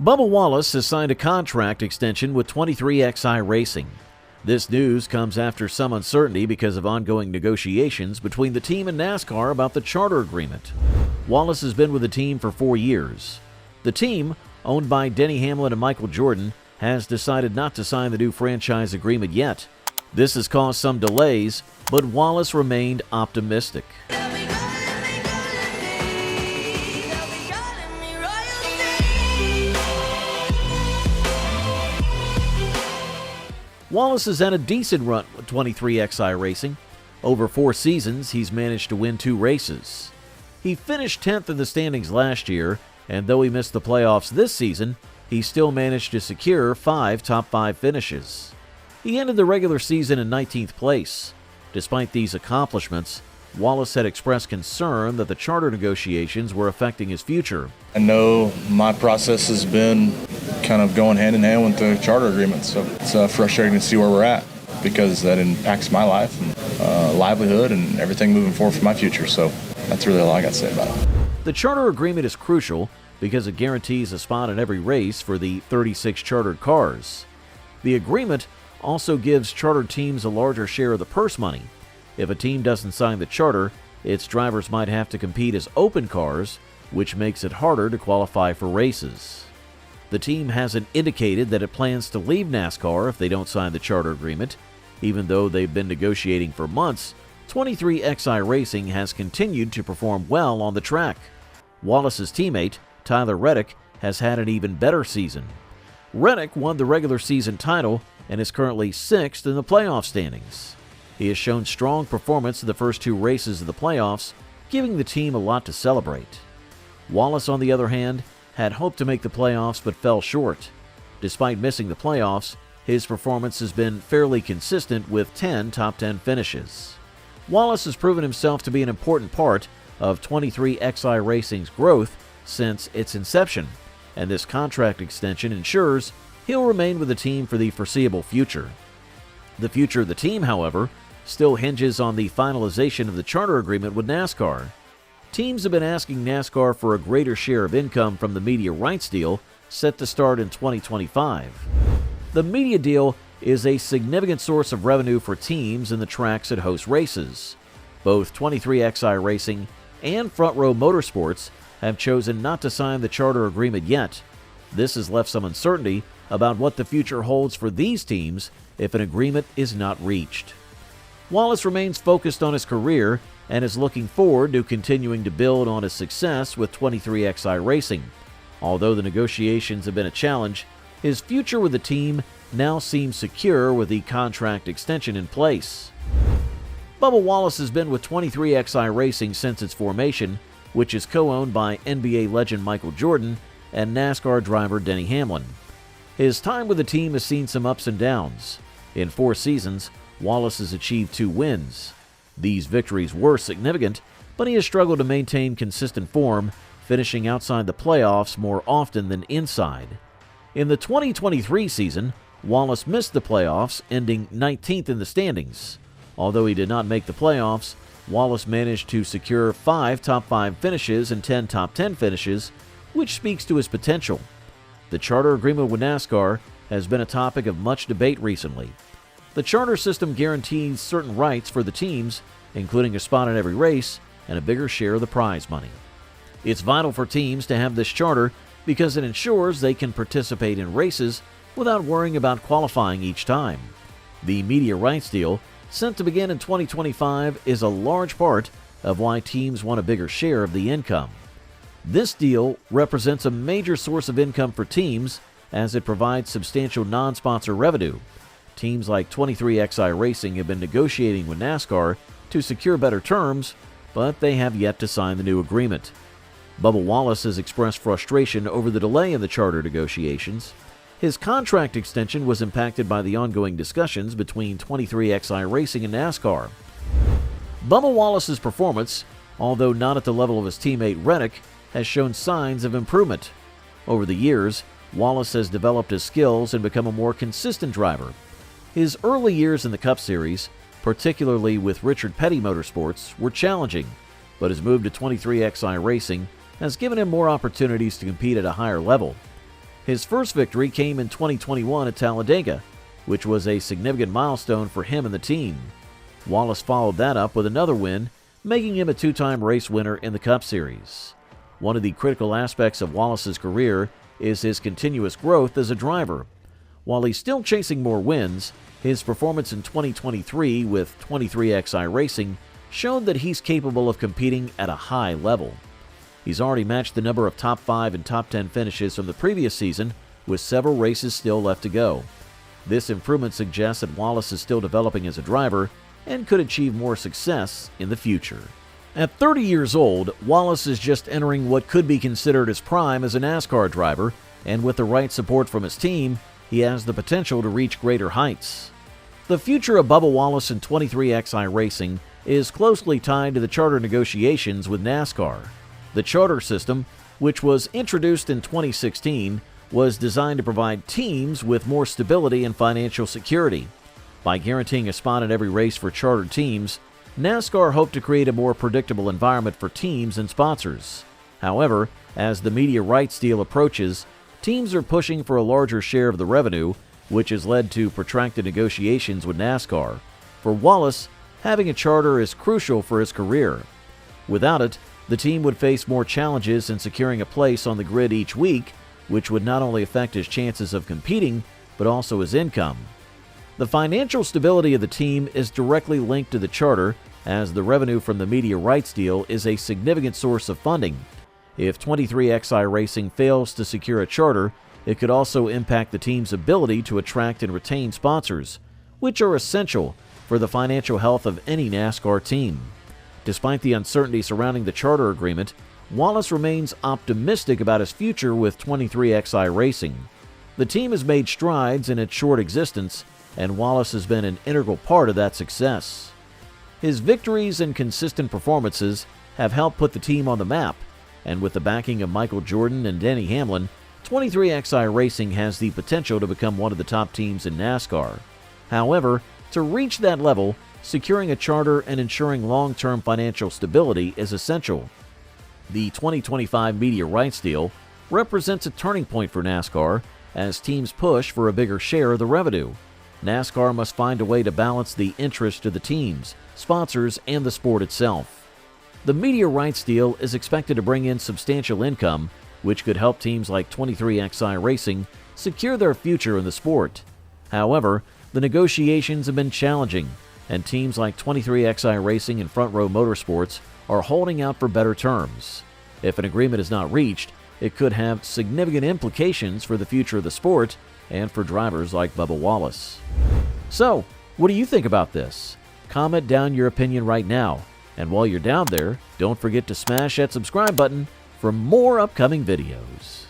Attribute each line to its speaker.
Speaker 1: Bubba Wallace has signed a contract extension with 23XI Racing. This news comes after some uncertainty because of ongoing negotiations between the team and NASCAR about the charter agreement. Wallace has been with the team for 4 years. The team, owned by Denny, Hamlin, and Michael Jordan, has decided not to sign the new franchise agreement yet. This has caused some delays, but Wallace remained optimistic. Wallace has had a decent run with 23XI Racing. Over 4 seasons, he's managed to win 2 races. He finished 10th in the standings last year, and though he missed the playoffs this season, he still managed to secure 5 top 5 finishes. He ended the regular season in 19th place. Despite these accomplishments, Wallace had expressed concern that the charter negotiations were affecting his future.
Speaker 2: I know my process has been kind of going hand in hand with the charter agreement, so it's frustrating to see where we're at because that impacts my life and livelihood and everything moving forward for my future. So that's really all I got to say about it.
Speaker 1: The charter agreement is crucial because it guarantees a spot in every race for the 36 chartered cars. The agreement also gives charter teams a larger share of the purse money. If a team doesn't sign the charter, its drivers might have to compete as open cars, which makes it harder to qualify for races. The team hasn't indicated that it plans to leave NASCAR if they don't sign the charter agreement. Even though they've been negotiating for months, 23XI Racing has continued to perform well on the track. Wallace's teammate, Tyler Reddick, has had an even better season. Reddick won the regular season title and is currently 6th in the playoff standings. He has shown strong performance in the first 2 races of the playoffs, giving the team a lot to celebrate. Wallace, on the other hand, had hoped to make the playoffs but fell short. Despite missing the playoffs, his performance has been fairly consistent with 10 top 10 finishes. Wallace has proven himself to be an important part of 23XI Racing's growth since its inception, and this contract extension ensures he'll remain with the team for the foreseeable future. The future of the team, however, still hinges on the finalization of the charter agreement with NASCAR. Teams have been asking NASCAR for a greater share of income from the media rights deal set to start in 2025. The media deal is a significant source of revenue for teams and the tracks that host races. Both 23XI Racing and Front Row Motorsports have chosen not to sign the charter agreement yet. This has left some uncertainty about what the future holds for these teams if an agreement is not reached. Wallace remains focused on his career and is looking forward to continuing to build on his success with 23XI Racing. Although the negotiations have been a challenge, his future with the team now seems secure with the contract extension in place. Bubba Wallace has been with 23XI Racing since its formation, which is co-owned by NBA legend Michael Jordan and NASCAR driver Denny Hamlin. His time with the team has seen some ups and downs. In 4 seasons, Wallace has achieved 2 wins. These victories were significant, but he has struggled to maintain consistent form, finishing outside the playoffs more often than inside. In the 2023 season, Wallace missed the playoffs, ending 19th in the standings. Although he did not make the playoffs, Wallace managed to secure 5 top 5 finishes and 10 top 10 finishes, which speaks to his potential. The charter agreement with NASCAR has been a topic of much debate recently. The charter system guarantees certain rights for the teams, including a spot in every race and a bigger share of the prize money. It's vital for teams to have this charter because it ensures they can participate in races without worrying about qualifying each time. The media rights deal, set to begin in 2025, is a large part of why teams want a bigger share of the income. This deal represents a major source of income for teams as it provides substantial non-sponsor revenue. Teams like 23XI Racing have been negotiating with NASCAR to secure better terms, but they have yet to sign the new agreement. Bubba Wallace has expressed frustration over the delay in the charter negotiations. His contract extension was impacted by the ongoing discussions between 23XI Racing and NASCAR. Bubba Wallace's performance, although not at the level of his teammate Reddick, has shown signs of improvement. Over the years, Wallace has developed his skills and become a more consistent driver. His early years in the Cup Series, particularly with Richard Petty Motorsports, were challenging, but his move to 23XI Racing has given him more opportunities to compete at a higher level. His first victory came in 2021 at Talladega, which was a significant milestone for him and the team. Wallace followed that up with another win, making him a two-time race winner in the Cup Series. One of the critical aspects of Wallace's career is his continuous growth as a driver. While he's still chasing more wins, his performance in 2023 with 23XI Racing showed that he's capable of competing at a high level. He's already matched the number of top 5 and top 10 finishes from the previous season, with several races still left to go. This improvement suggests that Wallace is still developing as a driver and could achieve more success in the future. At 30 years old, Wallace is just entering what could be considered his prime as a NASCAR driver, and with the right support from his team, he has the potential to reach greater heights. The future of Bubba Wallace in 23XI Racing is closely tied to the charter negotiations with NASCAR. The charter system, which was introduced in 2016, was designed to provide teams with more stability and financial security. By guaranteeing a spot in every race for chartered teams, NASCAR hoped to create a more predictable environment for teams and sponsors. However, as the media rights deal approaches, teams are pushing for a larger share of the revenue, which has led to protracted negotiations with NASCAR. For Wallace, having a charter is crucial for his career. Without it, the team would face more challenges in securing a place on the grid each week, which would not only affect his chances of competing, but also his income. The financial stability of the team is directly linked to the charter, as the revenue from the media rights deal is a significant source of funding. If 23XI Racing fails to secure a charter, it could also impact the team's ability to attract and retain sponsors, which are essential for the financial health of any NASCAR team. Despite the uncertainty surrounding the charter agreement, Wallace remains optimistic about his future with 23XI Racing. The team has made strides in its short existence, and Wallace has been an integral part of that success. His victories and consistent performances have helped put the team on the map, and with the backing of Michael Jordan and Denny Hamlin, 23XI Racing has the potential to become one of the top teams in NASCAR. However, to reach that level, securing a charter and ensuring long-term financial stability is essential. The 2025 media rights deal represents a turning point for NASCAR as teams push for a bigger share of the revenue. NASCAR must find a way to balance the interest of the teams, sponsors, and the sport itself. The media rights deal is expected to bring in substantial income, which could help teams like 23XI Racing secure their future in the sport. However, the negotiations have been challenging, and teams like 23XI Racing and Front Row Motorsports are holding out for better terms. If an agreement is not reached, it could have significant implications for the future of the sport and for drivers like Bubba Wallace. So, what do you think about this? Comment down your opinion right now. And while you're down there, don't forget to smash that subscribe button for more upcoming videos.